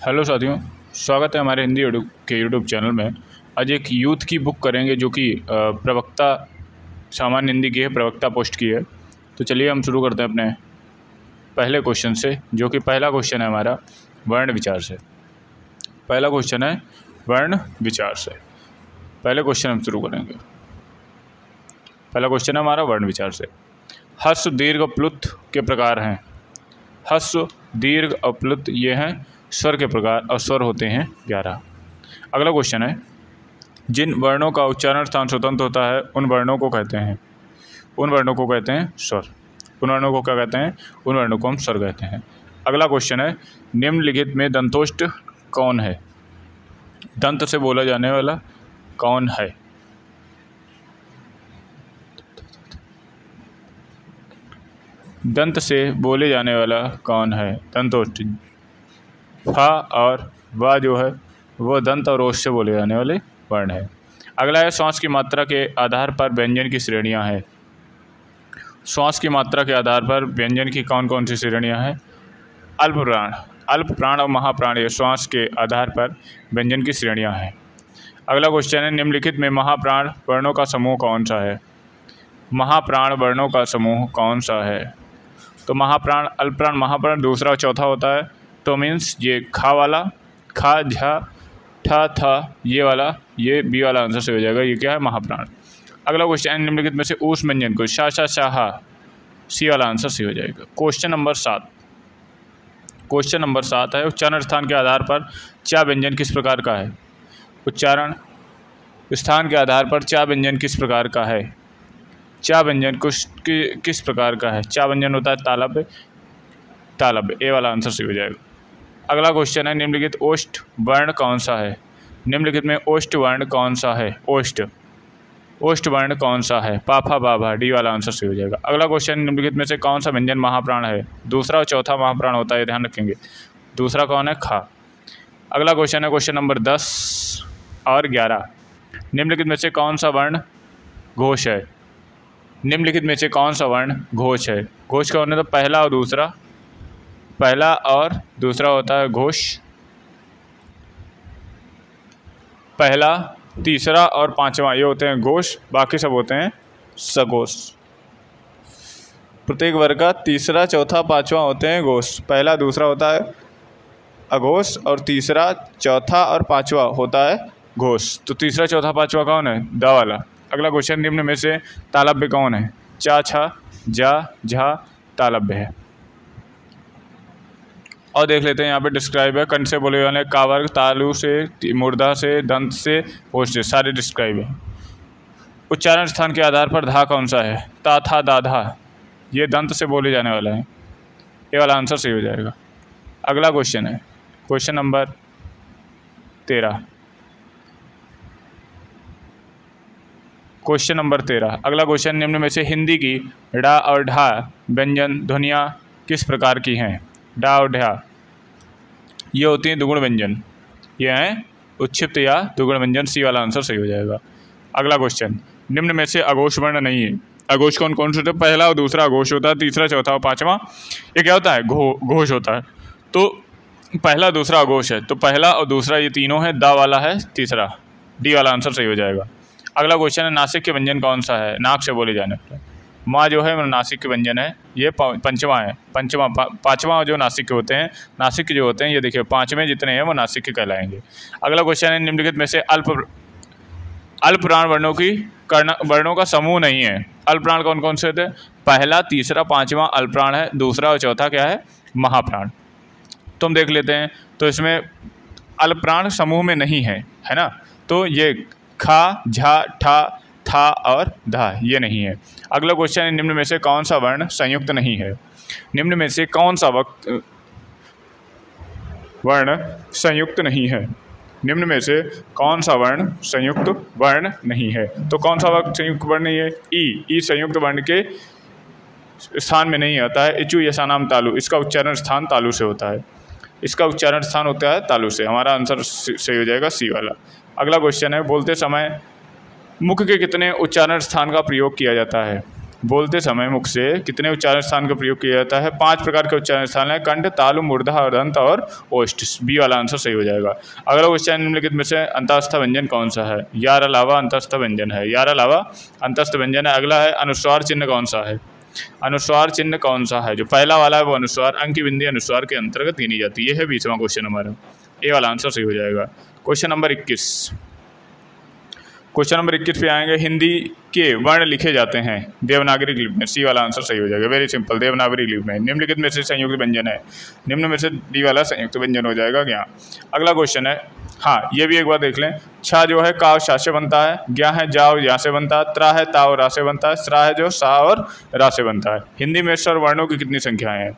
Hello साथियों, स्वागत है हमारे हिंदी के यूट्यूब चैनल में। आज एक यूथ की बुक करेंगे जो कि प्रवक्ता सामान्य हिंदी की है, प्रवक्ता पोस्ट की है। तो चलिए हम शुरू करते हैं अपने पहले क्वेश्चन से, जो कि पहला क्वेश्चन है हमारा वर्ण विचार से। पहला क्वेश्चन है वर्ण विचार से। पहले क्वेश्चन हम शुरू करेंगे। पहला क्वेश्चन है हमारा वर्ण विचार से। ह्रस्व दीर्घ प्लुत के प्रकार हैं। ह्रस्व दीर्घ और प्लुत ये हैं स्वर के प्रकार, और स्वर होते हैं 11। अगला क्वेश्चन है जिन वर्णों का उच्चारण स्थान स्वतंत्र होता है उन वर्णों को कहते हैं स्वर। उन वर्णों को क्या कहते हैं? उन वर्णों को हम स्वर कहते हैं। अगला क्वेश्चन है निम्नलिखित में दंतोष्ठ कौन है? दंत से बोला जाने वाला कौन है? दंत से बोले जाने वाला कौन है? दंतोष्ठ। फा और वा जो है वो दंत और ओष्ठ से बोले जाने वाले वर्ण है। अगला है श्वास की मात्रा के आधार पर व्यंजन की श्रेणियां हैं। श्वास की मात्रा के आधार पर व्यंजन की कौन कौन सी श्रेणियां हैं? अल्प प्राण और महाप्राण ये श्वास के आधार पर व्यंजन की श्रेणियां हैं। अगला क्वेश्चन है निम्नलिखित में महाप्राण वर्णों का समूह कौन सा है? महाप्राण वर्णों का समूह कौन सा है? तो महाप्राण, अल्पप्राण, महाप्राण दूसरा और चौथा होता है। तो मीन्स ये खा वाला, खा, झा, ठा, था, ये वाला, ये बी वाला आंसर से हो जाएगा। ये क्या है? महाप्राण। अगला क्वेश्चन निम्नलिखित में से ऊष्म व्यंजन को शा, शा, शाहा, सी वाला आंसर से हो जाएगा। क्वेश्चन नंबर 7 है उच्चारण स्थान के आधार पर चा व्यंजन किस प्रकार का है? उच्चारण स्थान के आधार पर चा व्यंजन किस प्रकार का है? चा व्यंजन किस प्रकार का है? चा व्यंजन होता है तालब, ए वाला आंसर से हो जाएगा। अगला क्वेश्चन है निम्नलिखित ओष्ठ वर्ण कौन सा है? निम्नलिखित में ओष्ठ वर्ण कौन सा है? ओष्ठ वर्ण कौन सा है? पाफा, बाभा, डी वाला आंसर से हो जाएगा। अगला क्वेश्चन निम्नलिखित में से कौन सा व्यंजन महाप्राण है? दूसरा और चौथा महाप्राण होता है, ध्यान रखेंगे। दूसरा कौन है? खा। अगला क्वेश्चन है क्वेश्चन नंबर 10 और 11। निम्नलिखित में से कौन सा वर्ण घोष है? निम्नलिखित में से कौन सा वर्ण घोष है? घोष का होने तो पहला और दूसरा होता है घोष। पहला, तीसरा और पांचवा ये होते हैं घोष, बाकी सब होते हैं सघोष। प्रत्येक वर्ग का तीसरा, चौथा, पांचवा होते हैं घोष। पहला, दूसरा होता है अघोष और तीसरा, चौथा और पांचवा होता है घोष। तो तीसरा, चौथा, पांचवा कौन है? द वाला। अगला क्वेश्चन निम्न में से तालव्य कौन है? चा, छा, जा, झा तालव्य है। और देख लेते हैं यहाँ पे डिस्क्राइब है। कंठ से बोले जाने का वर्ग, तालु से, मूर्धा से, दंत से, ओष्ठ से, सारे डिस्क्राइब है। उच्चारण स्थान के आधार पर धा कौन सा है? ता, था, दा, धा ये दंत से बोले जाने वाला है, ये वाला आंसर सही हो जाएगा। अगला क्वेश्चन है क्वेश्चन नंबर 13। Question number 13। अगला क्वेश्चन निम्न में से हिंदी की डा और ढा व्यंजन ध्वनियाँ किस प्रकार की हैं? डा और ढा ये होती हैं दुगुण व्यंजन, ये हैं उच्छिप्त या दुगुण व्यंजन, सी वाला आंसर सही हो जाएगा। अगला क्वेश्चन निम्न में से अघोष वर्ण नहीं है। अघोष कौन कौन से होते हैं? पहला और दूसरा अघोष होता है, तीसरा, चौथा और पांचवा ये क्या होता है? घोष होता है। तो पहला, दूसरा अघोष है, तो पहला और दूसरा ये तीनों है, दा वाला है तीसरा, डी वाला आंसर सही हो जाएगा। अगला क्वेश्चन है नासिक के व्यंजन कौन सा है? नाक से बोले जाने वाला। माँ जो है नासिक के व्यंजन है, ये पंचवा है। पाँचवा जो नासिक के होते हैं, नासिक के जो होते हैं ये देखिए पाँचवें जितने हैं वो नासिक के कहलाएंगे। अगला क्वेश्चन है निम्नलिखित में से अल्पप्राण वर्णों का समूह नहीं है। अल्पप्राण कौन कौन से होते हैं? पहला, तीसरा, पाँचवा अल्पप्राण है, दूसरा और चौथा क्या है? महाप्राण। तुम देख लेते हैं तो इसमें अल्पप्राण समूह में नहीं है, है ना। तो ये खा, झा, ठा, था और धा ये नहीं है। अगला क्वेश्चन है निम्न में से कौन सा वर्ण संयुक्त नहीं है? निम्न में से कौन सा वर्ण संयुक्त नहीं है? निम्न में से कौन सा वर्ण संयुक्त वर्ण नहीं है? तो कौन सा वर्ण संयुक्त वर्ण नहीं है? ई संयुक्त वर्ण के स्थान में नहीं आता है। इचु, यसा, नाम, तालु इसका उच्चारण स्थान तालु से होता है। इसका उच्चारण स्थान होता है तालु से। हमारा आंसर सही हो जाएगा, सी वाला। अगला क्वेश्चन है बोलते समय मुख के कितने उच्चारण स्थान का प्रयोग किया जाता है? बोलते समय मुख से कितने उच्चारण स्थान का प्रयोग किया जाता है? 5 प्रकार के उच्चारण स्थान है, कंठ, तालु, मूर्धा, दंत और ओष्ठ। बी वाला आंसर सही हो जाएगा। अगला क्वेश्चन, निम्नलिखित में से अंतःस्थ व्यंजन कौन सा है? यार अलावा अंतःस्थ व्यंजन है, यार अलावा अंतःस्थ व्यंजन है। अगला है अनुस्वार चिन्ह कौन सा है? अनुस्वार चिन्ह कौन सा है? जो पहला वाला है वो अनुस्वार, अंक की बिंदी अनुस्वार के अंतर्गत गिनी जाती है। यह है 20वां क्वेश्चन हमारा, ए वाला आंसर सही हो जाएगा। क्वेश्चन नंबर 21, क्वेश्चन नंबर 21 पे आएंगे, हिंदी के वर्ण लिखे जाते हैं देवनागरी लिपि में। सी वाला आंसर सही हो जाएगा, वेरी सिंपल, देवनागरी लिपि में। निम्नलिखित में से संयुक्त व्यंजन है, निम्न में से डी वाला संयुक्त व्यंजन हो जाएगा ज्ञा। अगला क्वेश्चन है, हाँ ये भी एक बार देख लें, छा जो है का और शा से बनता है, ज्ञा है जा और या से बनता है, त्रा है ता और रा से बनता है, स्रा है जो सा और रा से बनता है। हिंदी में स्वर वर्णों की कितनी संख्याएं हैं?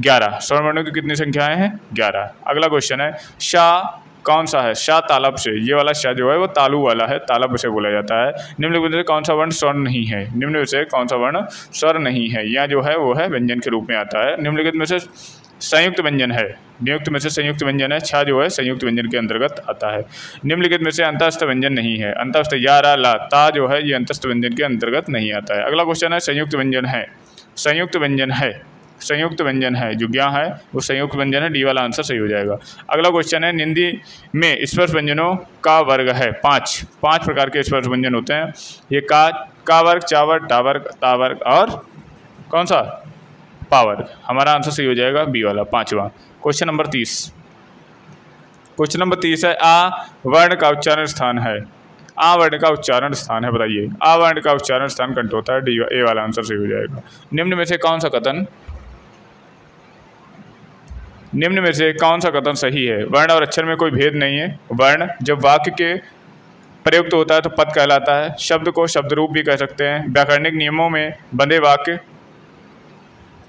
11। स्वर वर्णों की कितनी संख्याएं हैं? 11। अगला क्वेश्चन है, शा कौन सा है? शा तालब से, ये वाला शा जो है वो तालु वाला है, तालब से बोला जाता है। निम्नलिखित में से कौन सा वर्ण स्वर नहीं है? निम्न में से कौन सा वर्ण स्वर नहीं है? या जो है वो है व्यंजन के रूप में आता है। निम्नलिखित में से संयुक्त व्यंजन है, नियुक्त में से संयुक्त व्यंजन है, छा जो है संयुक्त व्यंजन के अंतर्गत आता है। निम्नलिखित में से अंतःस्थ व्यंजन नहीं है, अंतःस्थ या रा ला ता जो है ये अंतःस्थ व्यंजन के अंतर्गत नहीं आता है। अगला क्वेश्चन है, संयुक्त व्यंजन है, संयुक्त व्यंजन है, संयुक्त व्यंजन है, जो ज्ञा है वो संयुक्त व्यंजन है, डी वाला आंसर सही हो जाएगा। अगला क्वेश्चन है, हिंदी में स्पर्श व्यंजनों का वर्ग है 5। 5 प्रकार के स्पर्श व्यंजन होते हैं, ये का वर्ग, चा वर्ग, टा वर्ग, ता वर्ग और कौन सा पा वर्ग। हमारा आंसर सही हो जाएगा बी वाला, 5वां। क्वेश्चन नंबर 30, क्वेश्चन नंबर 30 है, आ वर्ण का उच्चारण स्थान है, आ वर्ण का उच्चारण स्थान है, बताइए। आ वर्ण का उच्चारण स्थान कंठ होता है, डी ए वाला आंसर सही हो जाएगा। निम्न में से कौन सा कथन, निम्न में से कौन सा कथन सही है? वर्ण और अक्षर में कोई भेद नहीं है, वर्ण जब वाक्य के प्रयुक्त होता है तो पद कहलाता है, शब्द को शब्द रूप भी कह सकते हैं। व्याकरणिक नियमों में बंधे वाक्य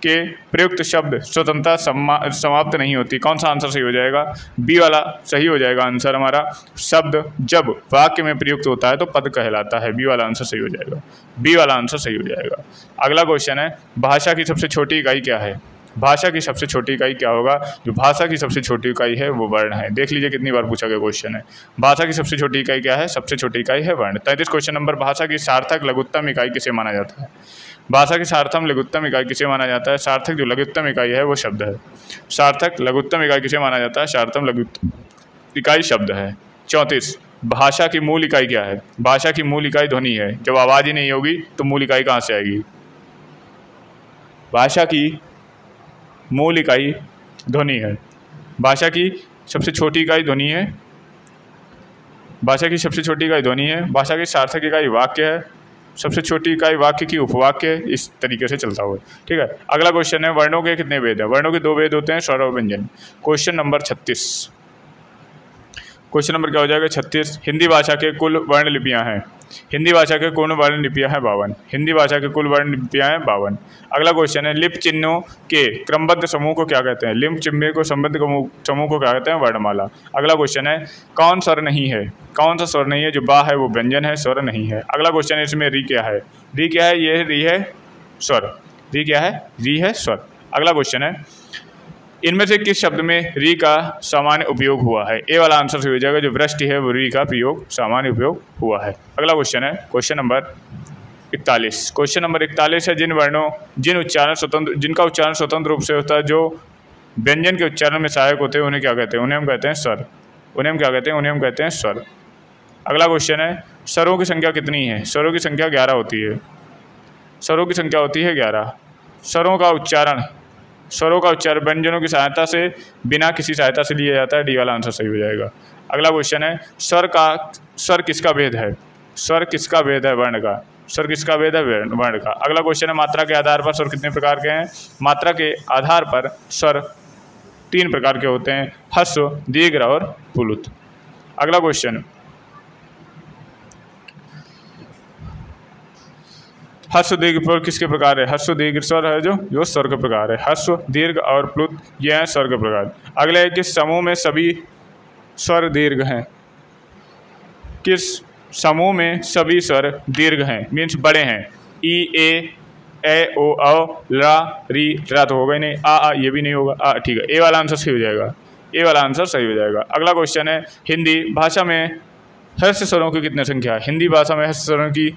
के प्रयुक्त शब्द स्वतंत्रता समाप्त नहीं होती। कौन सा आंसर सही हो जाएगा? बी वाला सही हो जाएगा आंसर हमारा। शब्द जब वाक्य में प्रयुक्त होता है तो पद कहलाता है, बी वाला आंसर सही हो जाएगा, बी वाला आंसर सही हो जाएगा। अगला क्वेश्चन है, भाषा की सबसे छोटी इकाई क्या है? भाषा की सबसे छोटी इकाई क्या होगा? जो भाषा की सबसे छोटी इकाई है वो वर्ण है। देख लीजिए कितनी बार पूछा गया क्वेश्चन है, भाषा की सबसे छोटी इकाई क्या है? सबसे छोटी इकाई है वर्ण। 33 क्वेश्चन नंबर, भाषा की सार्थक लघुत्तम इकाई किसे माना जाता है? भाषा की सार्थक लघुत्तम इकाई किसे माना जाता है? सार्थक जो लघुत्तम इकाई है वो शब्द है। सार्थक लघुत्तम इकाई किसे माना जाता है? सार्थक लघुत्तम इकाई शब्द है। 34, भाषा की मूल इकाई क्या है? भाषा की मूल इकाई ध्वनि है। जब आवाज़ ही नहीं होगी तो मूल इकाई कहाँ से आएगी? भाषा की मूल इकाई ध्वनि है, भाषा की सबसे छोटी इकाई ध्वनि है, भाषा की सबसे छोटी इकाई ध्वनि है, भाषा की सार्थक इकाई वाक्य है, सबसे छोटी इकाई वाक्य की उपवाक्य, इस तरीके से चलता हुआ। ठीक है, अगला क्वेश्चन है, वर्णों के कितने भेद है? वर्णों के 2 भेद होते हैं, स्वर और व्यंजन। क्वेश्चन नंबर 36, क्वेश्चन नंबर क्या हो जाएगा? 36, हिंदी भाषा के कुल वर्ण लिपियाँ हैं, हिंदी भाषा के कुल वर्ण लिपियाँ हैं 52। हिंदी भाषा के कुल वर्ण लिपियाँ हैं 52। अगला क्वेश्चन है, लिप चिन्हों के क्रमबद्ध समूह को क्या कहते हैं? लिप चिन्ह को संबद्ध समूह को क्या कहते हैं? वर्णमाला। अगला क्वेश्चन है, कौन स्वर नहीं है? कौन सा स्वर नहीं है? जो बा है वो व्यंजन है, स्वर नहीं है। अगला क्वेश्चन है, इसमें री क्या है? री क्या है? ये री है स्वर, री क्या है? री है स्वर। अगला क्वेश्चन है, इनमें से किस शब्द में री का सामान्य उपयोग हुआ है? ए वाला आंसर सही हो जाएगा, जो वृष्टि है वो री का प्रयोग सामान्य उपयोग हुआ है। अगला क्वेश्चन है, क्वेश्चन नंबर 41, क्वेश्चन नंबर 41 है, जिन वर्णों जिनका उच्चारण स्वतंत्र रूप से होता है, जो व्यंजन के उच्चारण में सहायक होते हैं, उन्हें क्या कहते हैं? उन्हें हम कहते हैं स्वर। उन्हें हम क्या कहते हैं? उन्हें हम कहते हैं स्वर। अगला क्वेश्चन है, स्वरों की संख्या कितनी है? स्वरों की संख्या 11 होती है, स्वरों की संख्या होती है 11। स्वरों का उच्चारण व्यंजनों की सहायता से, बिना किसी सहायता से लिया जाता है, डी वाला आंसर सही हो जाएगा। अगला क्वेश्चन है, स्वर किसका भेद है? स्वर किसका भेद है? वर्ण का। स्वर किसका भेद है? वर्ण का। अगला क्वेश्चन है, मात्रा के आधार पर स्वर कितने प्रकार के हैं? मात्रा के आधार पर स्वर 3 प्रकार के होते हैं, ह्रस्व, दीर्घ और प्लुत। अगला क्वेश्चन, ह्रस्व दीर्घ प्लुत किसके प्रकार है? ह्रस्व दीर्घ स्वर है जो स्वर के प्रकार है। ह्रस्व दीर्घ और प्लुत ये हैं स्वर के प्रकार। अगले है, किस समूह में सभी स्वर दीर्घ हैं? किस समूह में सभी स्वर दीर्घ हैं, मीन्स बड़े हैं? ई, ए, ओ, औ, ला, री, रा तो होगा ही नहीं, आ ये भी नहीं होगा, ठीक है, ए वाला आंसर सही हो जाएगा, ए वाला आंसर सही हो जाएगा। अगला क्वेश्चन है, हिंदी भाषा में ह्रस्व स्वरों की कितनी संख्या है? हिंदी भाषा में ह्रस्व स्वरों की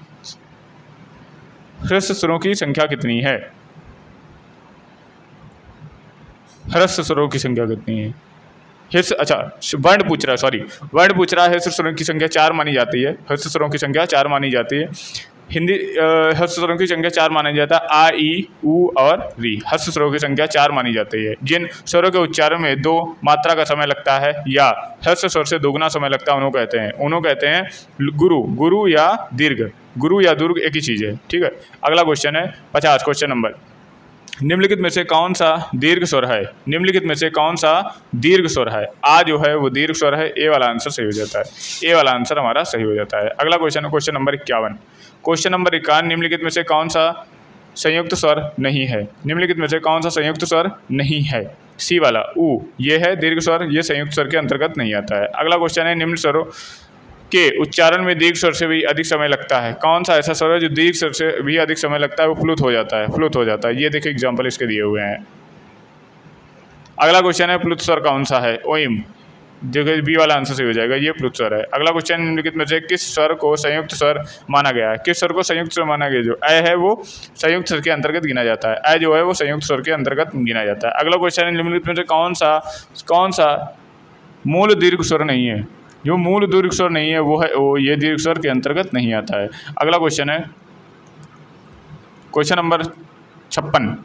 ह्रस्व स्वरों की संख्या कितनी है? ह्रस्व स्वरों की संख्या कितनी है? अच्छा, वर्ण पूछ रहा है, सॉरी, वर्ण पूछ रहा है। ह्रस्व स्वरों की संख्या 4 मानी जाती है। ह्रस्व स्वरों की संख्या 4 मानी जाती है। हिंदी ह्रस्व स्वरों की संख्या 4 माना जाता है। आ, ई, ऊ और री। ह्रस्व स्वरों की संख्या 4 मानी जाती है। जिन स्वरों के उच्चारण में 2 मात्रा का समय लगता है या ह्रस्व स्वर से दोगुना समय लगता है, उन्हों कहते हैं गुरु। गुरु या दीर्घ, गुरु या दुर्ग एक ही चीज़ है। ठीक है। अगला क्वेश्चन है 50, क्वेश्चन नंबर, निम्नलिखित में से कौन सा दीर्घ स्वर है? निम्नलिखित में से कौन सा दीर्घ स्वर है? आ जो है वो दीर्घ स्वर है। ए वाला आंसर सही हो जाता है। ए वाला आंसर हमारा सही हो जाता है। अगला क्वेश्चन है क्वेश्चन नंबर 51। क्वेश्चन नंबर 51, निम्नलिखित में से कौन सा संयुक्त स्वर नहीं है? निम्नलिखित में से कौन सा संयुक्त स्वर नहीं है? सी वाला ऊ, ये है दीर्घ स्वर, ये संयुक्त स्वर के अंतर्गत नहीं आता है। अगला क्वेश्चन है निम्न स्वरों के उच्चारण में दीर्घ स्वर से भी अधिक समय लगता है। कौन सा ऐसा स्वर है जो दीर्घ स्वर से भी अधिक समय लगता है? वो प्लुत हो जाता है। प्लुत हो जाता है। ये देखिए एग्जाम्पल इसके दिए हुए हैं। अगला क्वेश्चन है प्लुत स्वर कौन सा है? ओइम, जो कि बी वाला आंसर सही हो जाएगा। ये प्लुत स्वर है। अगला क्वेश्चन, निम्नलिखित में से किस स्वर को संयुक्त स्वर माना गया है? किस स्वर को संयुक्त स्वर माना गया? जो अ है वो संयुक्त स्वर के अंतर्गत गिना जाता है। अ जो है वो संयुक्त स्वर के अंतर्गत गिना जाता है। अगला क्वेश्चन है निम्नलिखित में से कौन सा मूल दीर्घ स्वर नहीं है? जो मूल दीर्घ स्वर नहीं है वो ये दीर्घ स्वर के अंतर्गत नहीं आता है। अगला क्वेश्चन है क्वेश्चन नंबर 56।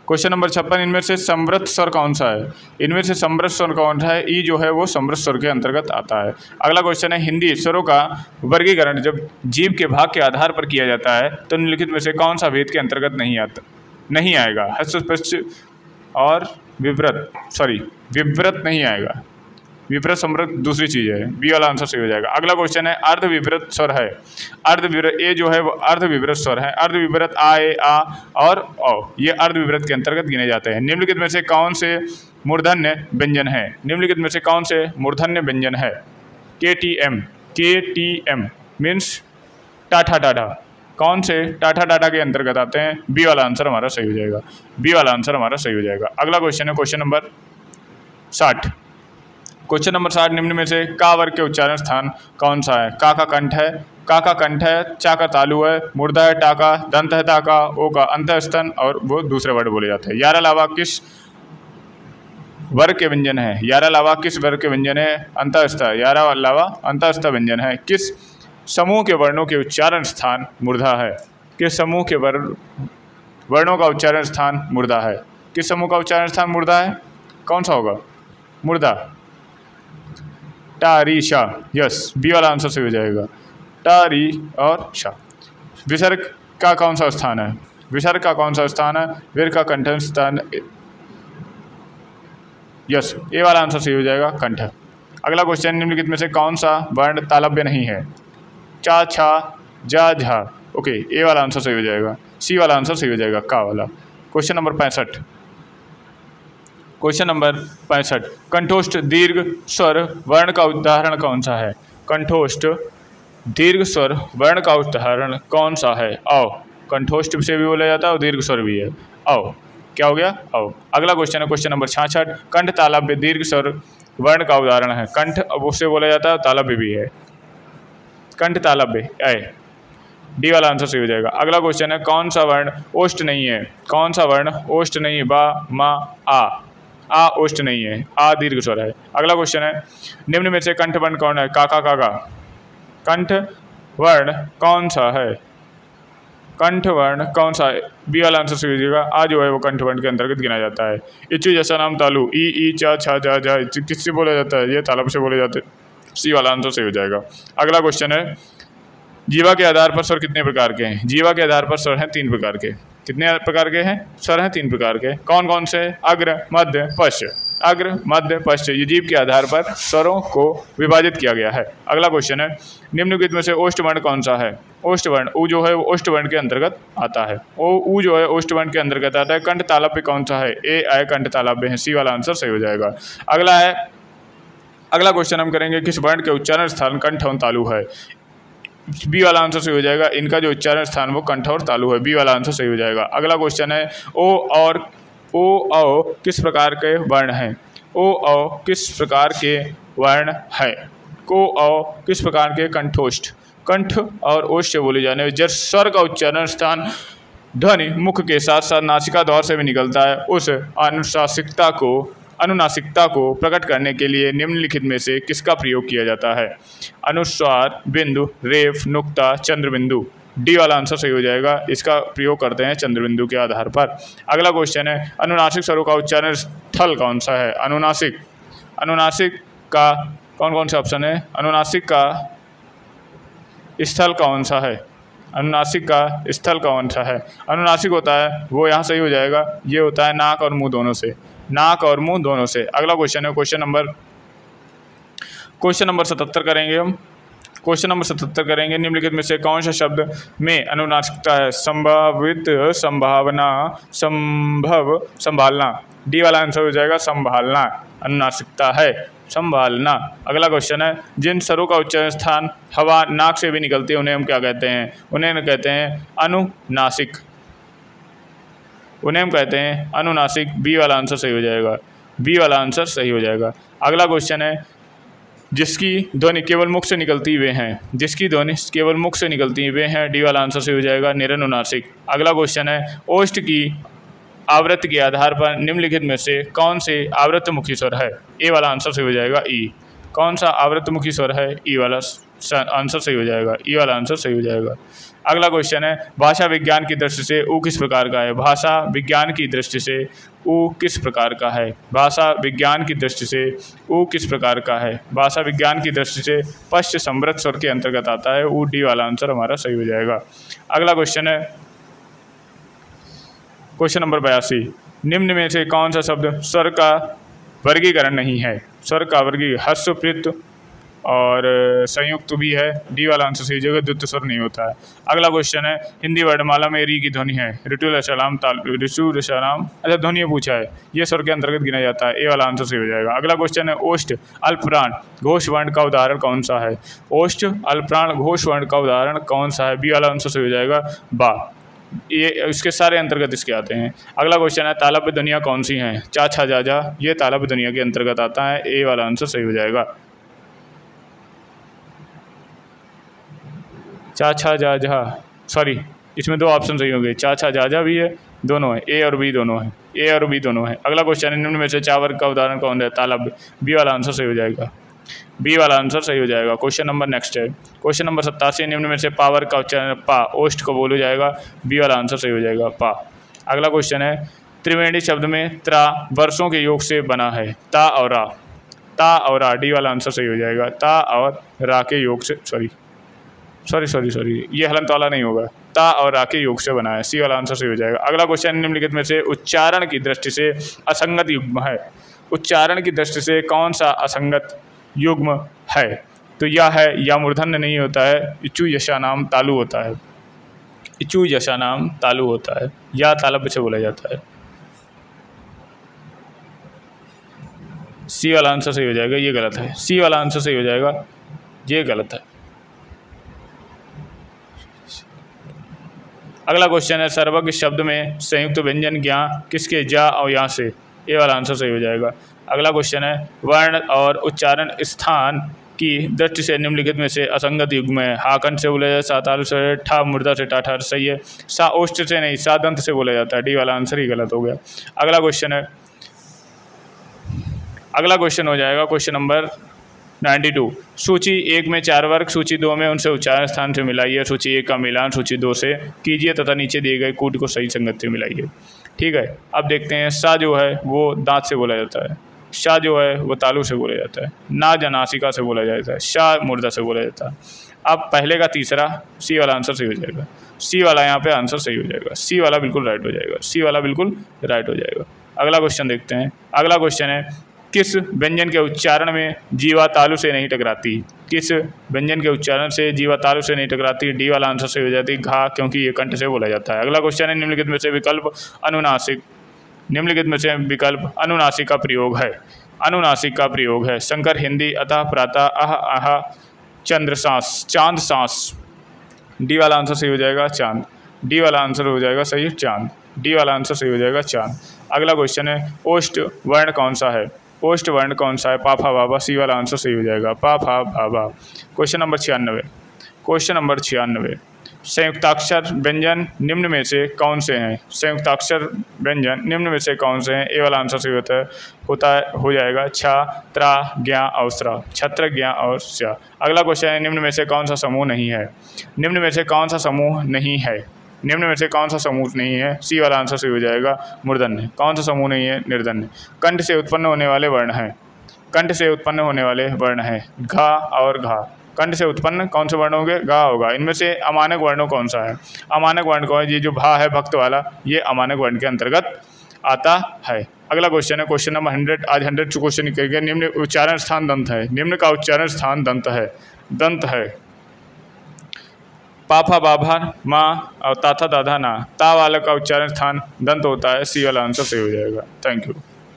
क्वेश्चन नंबर 56, इनमें से समृद्ध स्वर कौन सा है? इनमें से समृद्ध स्वर कौन सा है? ई जो है वो समृद्ध स्वर के अंतर्गत आता है। अगला क्वेश्चन है हिंदी स्वरों का वर्गीकरण जब जीभ के भाग के आधार पर किया जाता है तो निम्नलिखित में से कौन सा भेद के अंतर्गत नहीं आएगा? हस्तस्पर्श और विव्रत नहीं आएगा। विपरीत समृद्ध दूसरी चीज़ है। बी वाला आंसर सही हो जाएगा। अगला क्वेश्चन है अर्ध विपरीत स्वर है। ए जो है वो अर्ध विपरीत स्वर है। अर्ध विपरीत आ, ए, आ और औ, ये अर्ध विपरीत के अंतर्गत गिने जाते हैं। निम्नलिखित में से कौन से मूर्धन्य व्यंजन है? निम्नलिखित में से कौन से मूर्धन्य व्यंजन है? KTM मीन्स टाठा टाठा। कौन से टाठा टाठा के अंतर्गत आते हैं? बी वाला आंसर हमारा सही हो जाएगा। बी वाला आंसर हमारा सही हो जाएगा। अगला क्वेश्चन है क्वेश्चन नंबर 60। क्वेश्चन नंबर 60, निम्न में से का वर्ग के उच्चारण स्थान कौन सा है? का कंठ है, का कंठ है, चा का तालु है, मुर्दा है टाका, दंत है ताका, ओ का अंतःस्तन और वो दूसरे वर्ड बोले जाते हैं। यारा लावा किस वर्ग के व्यंजन है? यारा लावा किस वर्ग के व्यंजन है? अंतःस्थ। यारा लावा अंतःस्थ व्यंजन है। किस समूह के वर्णों के उच्चारण स्थान मूर्धा है? किस समूह के वर्णों का उच्चारण स्थान मूर्धा है? किस समूह का उच्चारण स्थान मूर्धा है? कौन सा होगा? मूर्धा। टारी शा, यस, बी वाला आंसर सही हो जाएगा। टारी और शा। विसर्ग का कौन सा स्थान है? विसर्ग का कौन सा स्थान है? वीर का कंठ स्थान, यस, ए वाला आंसर सही हो जाएगा, कंठ। अगला क्वेश्चन, निम्नलिखित में से कौन सा वर्ण तालव्य नहीं है? चा, छा, जा, झा। ओके, ए वाला आंसर सही हो जाएगा। सी वाला आंसर सही हो जाएगा, का वाला। Question number 65। क्वेश्चन नंबर 65, कंठोष्ठ दीर्घ स्वर वर्ण का उदाहरण कौन सा है? कंठोष्ठ दीर्घ स्वर वर्ण का उदाहरण कौन सा है? औ। कंठोष्ठ से भी बोला जाता है और दीर्घ स्वर भी है। औ, क्या हो गया? औ। अगला क्वेश्चन है क्वेश्चन नंबर 66, कंठ तालव्य दीर्घ स्वर वर्ण का उदाहरण है। कंठ उससे बोला जाता है, तालव्य भी है। कंठ तालव्य ए, डी वाला आंसर सही हो जाएगा। अगला क्वेश्चन है कौन सा वर्ण ओष्ठ नहीं है? कौन सा वर्ण ओष्ठ नहीं है? बा, मा, आ ओष्ठ नहीं है, आ दीर्घ स्वर है। अगला क्वेश्चन है, निम्न में से कंठ वर्ण कौन है? काका काका। कंठ वर्ण कौन सा है? कंठ वर्ण कौन सा है? बी वाला आंसर सही हो जाएगा। आ जो है वो कंठ वर्ण के अंतर्गत गिना जाता है। इच्चू जैसा नाम तालु, ई, चा, छा, जा, जा, किससे बोला जाता है? ये तालब से बोले जाते हैं। सी वाला आंसर सही हो जाएगा। अगला क्वेश्चन है, जीवा के आधार पर स्वर कितने प्रकार के हैं? जीवा के आधार पर स्वर हैं 3 प्रकार के। कितने प्रकार के हैं? स्वर हैं 3 प्रकार के। कौन कौन से? अग्र, मध्य, पश्च। अग्र, मध्य, पश्च, ये जीभ के आधार पर स्वरों को विभाजित किया गया है। अगला क्वेश्चन है, निम्नलिखित में से ओष्ठ वर्ण कौन सा है? ओष्ठ वर्ण ऊ जो है वो ओष्ठ वर्ण के अंतर्गत आता है। ऊ जो है ओष्ठ वर्ण के अंतर्गत आता है। कंठ तालव्य कौन सा है? ए, आय कंठ तालव्य है। सी वाला आंसर सही हो जाएगा। अगला क्वेश्चन हम करेंगे, किस वर्ण के उच्चारण स्थान कंठ और तालु है? बी वाला आंसर सही हो जाएगा। इनका जो उच्चारण स्थान वो कंठ और तालु है। बी वाला आंसर सही हो जाएगा। अगला क्वेश्चन है, ओ औ किस प्रकार के वर्ण हैं? ओ औ किस प्रकार के वर्ण है? को औ किस प्रकार के कंठोष्ठ? कंठ और ओष्ठ से बोली जाने वाली जब स्वर का उच्चारण स्थान ध्वनि मुख के साथ साथ नासिका द्वार से भी निकलता है, उस अनुनासिकता को प्रकट करने के लिए निम्नलिखित में से किसका प्रयोग किया जाता है? अनुस्वार, बिंदु, रेफ, नुक्ता, चंद्र बिंदु। डी वाला आंसर सही हो जाएगा। इसका प्रयोग करते हैं चंद्र बिंदु के आधार पर। अगला क्वेश्चन है, अनुनासिक स्वरों का उच्चारण स्थल कौन सा है? अनुनासिक का कौन कौन से ऑप्शन है? अनुनासिक का स्थल कौन सा है? अनुनासिक का स्थल कौन सा है? अनुनासिक होता है वो यहाँ सही हो जाएगा, ये होता है नाक और मुंह दोनों से, नाक और मुंह दोनों से। अगला क्वेश्चन है क्वेश्चन नंबर 77 करेंगे हम। क्वेश्चन नंबर 77 करेंगे, निम्नलिखित में से कौन सा शब्द में अनुनासिकता है? संभावित, संभावना, संभव, संभालना। डी वाला आंसर हो जाएगा संभालना, अनुनासिकता है संभालना। अगला क्वेश्चन है, जिन स्वरों का उच्चारण स्थान हवा नाक से भी निकलती है उन्हें हम क्या कहते हैं? उन्हें कहते हैं अनुनासिक, उन्हें हम कहते हैं अनुनासिक। बी वाला आंसर सही हो जाएगा, बी वाला आंसर सही हो जाएगा। अगला क्वेश्चन है, जिसकी ध्वनि केवल मुख से निकलती वे हैं, जिसकी ध्वनि केवल मुख से निकलती वे हैं। डी वाला आंसर सही हो जाएगा निरनुनासिक। अगला क्वेश्चन है, ओष्ठ की आवृत्ति के आधार पर निम्नलिखित में से कौन से आवृत्तमुखी स्वर है? ए वाला आंसर सही हो जाएगा ई। कौन सा आवृत्तमुखी स्वर है? ई वाला आंसर सही हो जाएगा, ई वाला आंसर सही हो जाएगा। अगला क्वेश्चन है, भाषा विज्ञान की दृष्टि से ऊ किस प्रकार का है? भाषा विज्ञान की दृष्टि से ऊ किस प्रकार का है? भाषा विज्ञान की दृष्टि से ऊ किस प्रकार का है? भाषा विज्ञान की दृष्टि से पश्च समृद्ध स्वर के अंतर्गत आता है। ऊ डी वाला आंसर हमारा सही हो जाएगा। अगला क्वेश्चन है क्वेश्चन नंबर 82, निम्न में से कौन सा शब्द स्वर का वर्गीकरण नहीं है? स्वर का वर्गीकरण ह्रस्व, प्रीत और संयुक्त भी है। डी वाला आंसर सही जगह द्वितीय स्वर नहीं होता है। अगला क्वेश्चन है, हिंदी वर्णमाला में री की ध्वनि है। ऋतु रसाराम अच्छा ध्वनि पूछा है, ये स्वर के अंतर्गत गिना जाता है। ए वाला आंसर सही हो जाएगा। अगला क्वेश्चन है, ओष्ठ अल्पप्राण घोष वर्ण का उदाहरण कौन सा है? ओष्ठ अल्पप्राण घोष वर्ण का उदाहरण कौन सा है? बी वाला आंसर सही हो जाएगा बा। ये इसके सारे अंतर्गत इसके आते हैं। अगला क्वेश्चन है, तालव्य ध्वनियाँ कौन सी हैं? चा छा जा जा, ये तालव्य ध्वनियों के अंतर्गत आता है। ए वाला आंसर सही हो जाएगा। चा छा जा जा, सॉरी इसमें दो ऑप्शन सही होंगे, चा छा जा जा भी है, दोनों है, ए और बी दोनों है, ए और बी दोनों है। अगला क्वेश्चन है, निम्न में से चावर का उदाहरण कौन है? तालव्य। बी वाला आंसर सही हो जाएगा, बी वाला आंसर सही हो जाएगा। क्वेश्चन नंबर नेक्स्ट है क्वेश्चन नंबर 87, निम्न में से पावर का उच्चारण पा ओष्ठ को बोलो जाएगा। बी वाला आंसर सही हो जाएगा पा। अगला क्वेश्चन है, त्रिवेणी शब्द में त्रा वर्षों के योग से बना है। ता और रा, ता और रा। डी वाला आंसर सही हो जाएगा, ता और रा के योग से, सॉरी ये हलंत वाला नहीं होगा, ता और रा के योग से बना है। सी वाला आंसर सही हो जाएगा। अगला क्वेश्चन, निम्नलिखित में से उच्चारण की दृष्टि से असंगत युग्म है। उच्चारण की दृष्टि से कौन सा असंगत युग्म है? तो यह है या मूर्धन्य नहीं होता है, इचु यशा नाम तालु होता है, इचु यशा नाम तालु होता है, या तालब्य से बोला जाता है। सी वाला आंसर सही हो जाएगा, ये गलत है। सी वाला आंसर सही हो जाएगा, ये गलत है। अगला क्वेश्चन है, सर्वज्ञ शब्द में संयुक्त व्यंजन ज्ञा किसके जा और यहाँ से? ए वाला आंसर सही हो जाएगा। अगला क्वेश्चन है, वर्ण और उच्चारण स्थान की दृष्टि से निम्नलिखित में से असंगत युग्म है। हाकन से बोला जाता है, सा तालु से, ठा मुर्दा से, टाठा सही है। सा ओष्ठ से नहीं, सा दंत से बोला जाता है। डी वाला आंसर ही गलत हो गया। अगला क्वेश्चन है, अगला क्वेश्चन हो जाएगा क्वेश्चन नंबर 92, सूची 1 में 4 वर्ग, सूची 2 में उनसे उच्चारण स्थान से मिलाइए। सूची 1 का मिलान सूची 2 से कीजिए तथा नीचे दिए गए कूट को सही संगत से मिलाइए। ठीक है, अब देखते हैं। सा जो है वो दांत से बोला जाता है, शाह जो है वो तालु से बोला जाता है, ना जनासिका से बोला जाता है, शाह मुर्दा से बोला जाता है। अब पहले का तीसरा, सी वाला आंसर सही हो जाएगा। सी वाला यहाँ पे आंसर सही हो जाएगा, सी वाला बिल्कुल राइट हो जाएगा, सी वाला बिल्कुल राइट हो जाएगा। अगला क्वेश्चन देखते हैं। अगला क्वेश्चन है, किस व्यंजन के उच्चारण में जीवा तालु से नहीं टकराती? किस व्यंजन के उच्चारण से जीवा तालु से नहीं टकराती? डी वाला आंसर सही हो जाती है, घा, क्योंकि ये कंठ से बोला जाता है। अगला क्वेश्चन है, निम्नलिखित में से विकल्प अनुनासिक, निम्नलिखित में से विकल्प अनुनासिक का प्रयोग है। अनुनासिक का प्रयोग है संकर हिंदी, अतः, प्रातः, अह, आह, चंद्र सांस, चांद सांस। डी वाला आंसर सही हो जाएगा चांद, डी वाला आंसर हो जाएगा सही चांद, डी वाला आंसर सही हो जाएगा चांद। अगला क्वेश्चन है, ओष्ठ वर्ण कौन सा है? ओष्ठ वर्ण कौन सा है? पा फा बाबा। सी वाला आंसर सही हो जाएगा, पा फा बाबा। क्वेश्चन नंबर 96, क्वेश्चन नंबर 96, संयुक्ताक्षर व्यंजन निम्न में से कौन से हैं? संयुक्ताक्षर व्यंजन निम्न में से कौन से हैं? ए वाला आंसर सही हो जाएगा छ, त्रा, ज्ञा और स्रा। छत्र, ज्ञा और स्या। अगला क्वेश्चन है, निम्न में से कौन सा समूह नहीं है? निम्न में से कौन सा समूह नहीं है? निम्न में से कौन सा समूह नहीं है? सी वाला आंसर सही हो जाएगा, मूर्धन्य। कौन सा समूह नहीं है? निर्धन्य। कंठ से उत्पन्न होने वाले वर्ण हैं। कंठ से उत्पन्न होने वाले वर्ण हैं घा और घा। कंठ से उत्पन्न कौन से वर्ण होंगे? गा होगा। इनमें से अमानक वर्णों कौन सा है? अमानक वर्ण कौन है? ये जो भा है भक्त वाला, ये अमानक वर्ण के अंतर्गत आता है। अगला क्वेश्चन है, क्वेश्चन नंबर 100। आज 100 क्वेश्चन किया गया। निम्न उच्चारण स्थान दंत है। निम्न का उच्चारण स्थान दंत है। दंत है पाफा, बाभा, माँ और ताथा, दाधा, ना। ता वाला का उच्चारण स्थान दंत होता है। सी वाला आंसर सही हो जाएगा। Thank you.